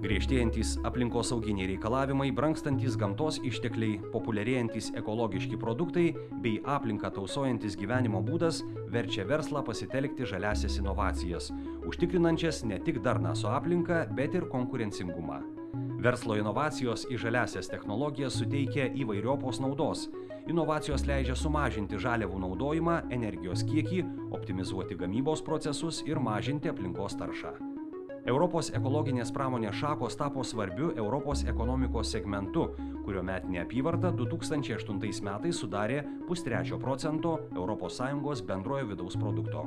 Griežtėjantys aplinkosauginiai reikalavimai, brangstantys gamtos ištekliai, populiarėjantys ekologiški produktai bei aplinką tausojantis gyvenimo būdas verčia verslą pasitelkti žaliąsias inovacijas, užtikrinančias ne tik darną su aplinka, bet ir konkurencingumą. Verslo inovacijos į žaliąsias technologijas suteikia įvairiopos naudos. Inovacijos leidžia sumažinti žaliavų naudojimą, energijos kiekį, optimizuoti gamybos procesus ir mažinti aplinkos taršą. Europos ekologinės pramonės šakos tapo svarbiu Europos ekonomikos segmentu, kurio metinė apyvarta 2008 metais sudarė 0,3% ES bendrojo vidaus produkto.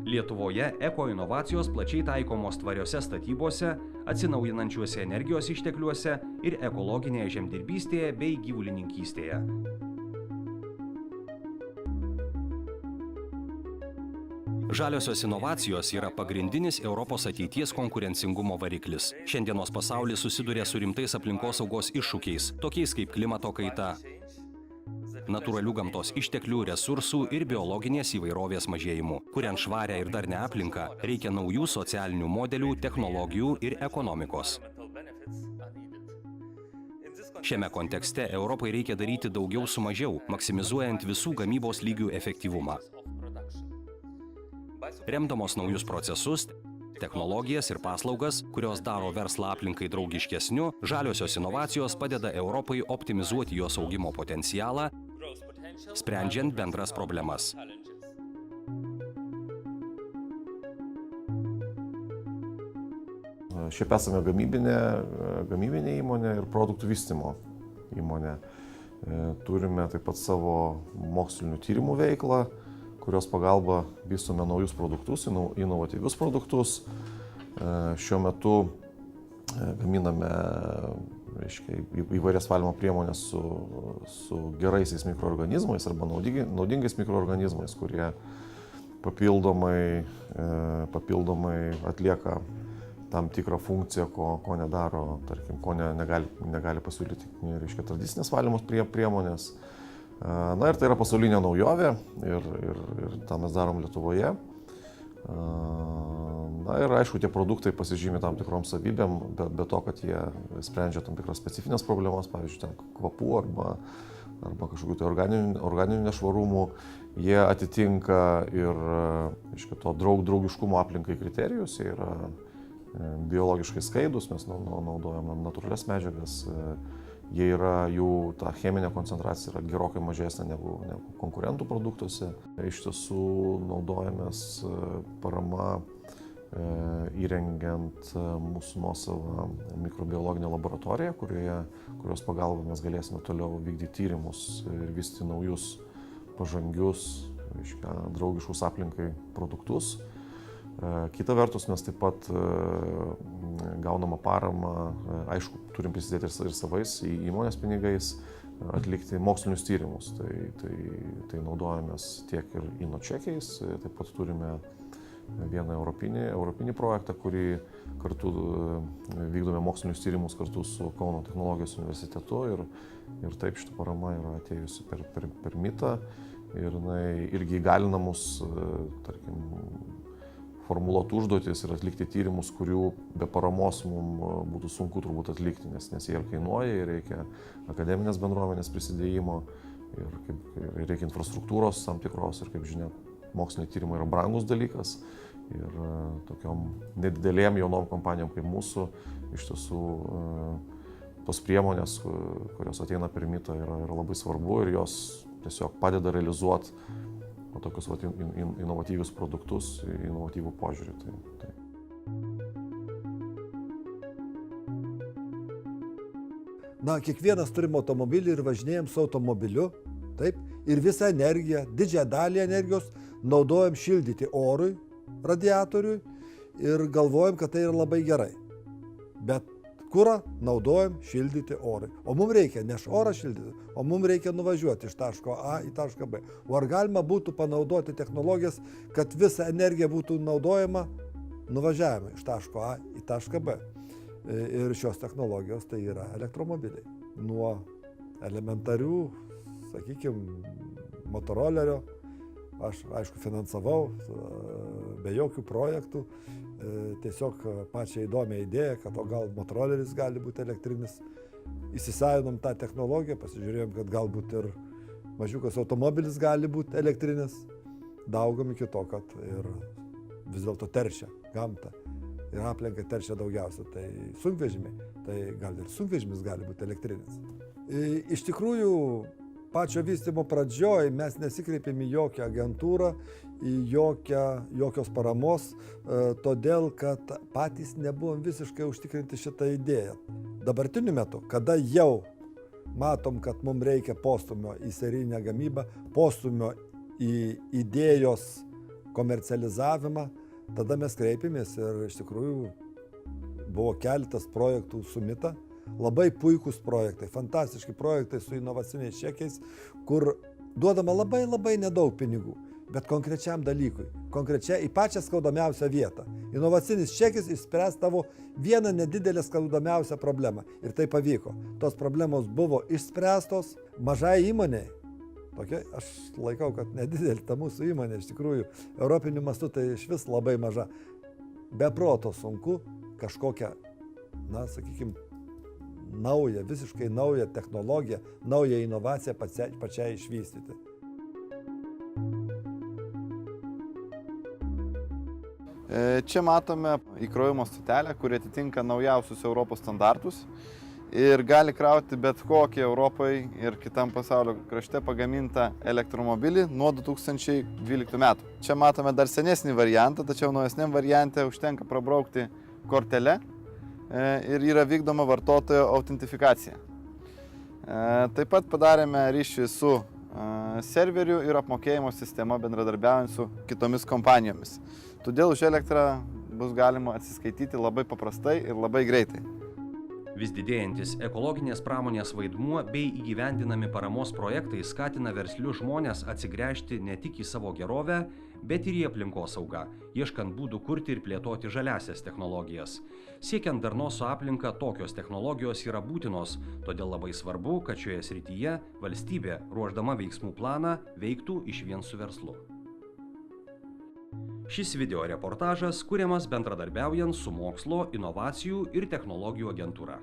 Lietuvoje eko-inovacijos plačiai taikomos tvariose statybose, atsinaujinančiuose energijos ištekliuose ir ekologinėje žemdirbystėje bei gyvulininkystėje. Žaliosios inovacijos yra pagrindinis Europos ateities konkurencingumo variklis. Šiandienos pasaulis susiduria su rimtais aplinkosaugos iššūkiais, tokiais kaip klimato kaita, natūralių gamtos išteklių, resursų ir biologinės įvairovės mažėjimu. Kuriant švarią ir darnią aplinką, reikia naujų socialinių modelių, technologijų ir ekonomikos. Šiame kontekste Europai reikia daryti daugiau su mažiau, maksimizuojant visų gamybos lygių efektyvumą. Remdamos naujus procesus, technologijas ir paslaugas, kurios daro verslą aplinkai draugiškesniu, žaliosios inovacijos padeda Europai optimizuoti jos augimo potencialą, sprendžiant bendras problemas. Šiaip esame gamybinė įmonė ir produktų vystymo įmonė. Turime taip pat savo mokslinių tyrimų veiklą, kurios pagalba vystome naujus produktus, inovatyvius produktus. Šiuo metu gaminame įvairias valymo priemonės su geraisiais mikroorganizmais arba naudingais mikroorganizmais, kurie papildomai atlieka tam tikrą funkciją, ko nedaro, tarkim, ko negali pasiūlyti tradicinės valymo priemonės. Na ir tai yra pasaulinė naujovė ir tą mes darom Lietuvoje. Na ir aišku, tie produktai pasižymi tam tikrom savybėm, be to, kad jie sprendžia tam tikras specifines problemas, pavyzdžiui, ten kvapų arba kažkokių tai organinių nešvarumų. Jie atitinka ir to draugiškumo aplinkai kriterijus, jie yra biologiškai skaidrūs, mes naudojame natūralias medžiagas. Jų ta cheminė koncentracija yra gerokai mažesnė negu konkurentų produktuose. Iš tiesų naudojamės parama įrengiant mūsų nuosavą mikrobiologinę laboratoriją, kurios pagalba mes galėsime toliau vykdyti tyrimus ir vystyti naujus pažangius, draugiškus aplinkai produktus. Kita vertus, mes taip pat gaunamą paramą, aišku, turim prisidėti ir savais įmonės pinigais, atlikti mokslinius tyrimus. Tai naudojamės tiek ir inočekiais, taip pat turime vieną europinį projektą, kurį kartu vykdome mokslinius tyrimus kartu su Kauno technologijos universitetu ir taip šita parama yra atėjusi per MITą ir irgi įgalina mus, tarkim, formuluoti užduotis ir atlikti tyrimus, kurių be paramos mums būtų sunku turbūt atlikti, nes jie ir kainuoja, ir reikia akademinės bendruomenės prisidėjimo, ir reikia infrastruktūros tam tikros, ir kaip žinia, moksliniai tyrimai yra brangus dalykas. Ir tokiom nedidelėm jaunom kompanijom kaip mūsų, iš tiesų tos priemonės, kurios ateina per MITą, yra labai svarbu ir jos tiesiog padeda realizuoti tokius inovatyvius produktus, inovatyvų požiūrį. Kiekvienas turim automobilį ir važinėjom su automobiliu, taip, ir visą energiją, didžiąją dalį energijos naudojam šildyti orui, radiatoriui ir galvojam, kad tai yra labai gerai. Bet kurą naudojam šildyti orui. O mums reikia ne orą šildyti, o mums reikia nuvažiuoti iš taško A į tašką B. O ar galima būtų panaudoti technologijas, kad visa energija būtų naudojama nuvažiavimui iš taško A į tašką B. Ir šios technologijos tai yra elektromobiliai. Nuo elementarių, sakykime, motorolerio, aš aišku finansavau be jokių projektų tiesiog pačią įdomią idėją, kad o gal motorolleris gali būti elektrinis. Įsisavinom tą technologiją, pasižiūrėjom, kad galbūt ir mažiukas automobilis gali būti elektrinis. Daugam iki to, kad ir vis dėlto teršia gamtą ir aplinką teršia daugiausia. Tai sunkvežimiai, tai gal ir sunkvežimis gali būti elektrinis. Iš tikrųjų, pačio vystymo pradžioj mes nesikreipėm į jokią agentūrą, į jokios paramos, todėl kad patys nebuvom visiškai užtikrinti šitą idėją. Dabartiniu metu, kada jau matom, kad mums reikia postumio į serijinę gamybą, postumio į idėjos komercializavimą, tada mes kreipėmės ir iš tikrųjų buvo keletas projektų su MITA. Labai puikūs projektai, fantastiški projektai su inovaciniais čekiais, kur duodama labai nedaug pinigų, bet konkrečiam dalykui, konkrečiai į pačią skaudomiausią vietą. Inovacinis čekis išspręs tavo vieną nedidelę skaudomiausią problemą. Ir tai pavyko. Tos problemos buvo išspręstos mažai įmonei. Tokia, aš laikau, kad nedidelė ta mūsų įmonė, iš tikrųjų, europiniu mastu tai iš vis labai maža. Be proto sunku kažkokią, sakykime, visiškai naują technologiją, naują inovaciją pačiai išvystyti. Čia matome įkrovimo stotelę, kuri atitinka naujausius Europos standartus ir gali krauti bet kokį Europoje ir kitam pasaulio krašte pagamintą elektromobilį nuo 2012 metų. Čia matome dar senesnį variantą, tačiau naujesniam variante užtenka prabraukti kortelę ir yra vykdoma vartotojo autentifikacija. Taip pat padarėme ryšį su serveriu ir apmokėjimo sistema bendradarbiaujant su kitomis kompanijomis. Todėl už elektrą bus galima atsiskaityti labai paprastai ir labai greitai. Vis didėjantis ekologinės pramonės vaidmuo bei įgyvendinami paramos projektai skatina verslius žmones atsigręžti ne tik į savo gerovę, bet ir į aplinkosaugą, ieškant būdų kurti ir plėtoti žaliąsias technologijas. Siekiant darnos su aplinka, tokios technologijos yra būtinos, todėl labai svarbu, kad šioje srityje valstybė, ruošdama veiksmų planą, veiktų išvien su verslu. Šis video reportažas kuriamas bendradarbiaujant su Mokslo, inovacijų ir technologijų agentūra.